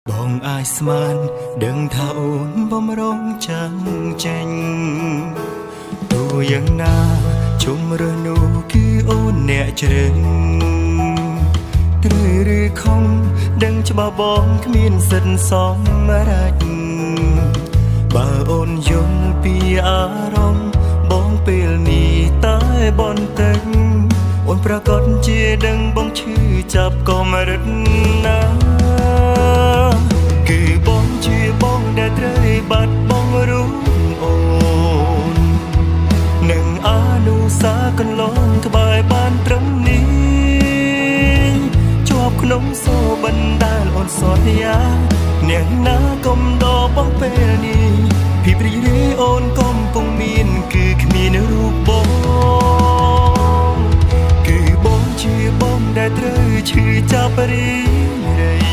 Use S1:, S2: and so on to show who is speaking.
S1: បងអាយស្មានដឹងថាអូនបំរុងចាំចេញទោះយ៉ាងណាជុំរើសនោះគឺអូនអ្នកជ្រើសត្រូវឬខំដឹងច្បាស់បងគ្មានសិទ្ធសម្រេចបើអូនយល់ពីអារម្មណ៍បងពេលនេះតែបន្តិចអូនប្រកាសជាដឹងបងឈឺចាប់កំរិតណាគឺបងជាបងដែលត្រូវបាត់បងរូបអូននឹងអនុសាកន្លងក្បែរបានត្រឹមនេះជាប់ក្នុងសូបណ្ដាលអូនសន្យាអ្នកណាកុំដកបងពេលនេះភាពរីករាយអូនកំពុងមានគឺគ្មានរូបបងគឺបងជាបងដែលត្រូវឈឺចាប់រីករាយ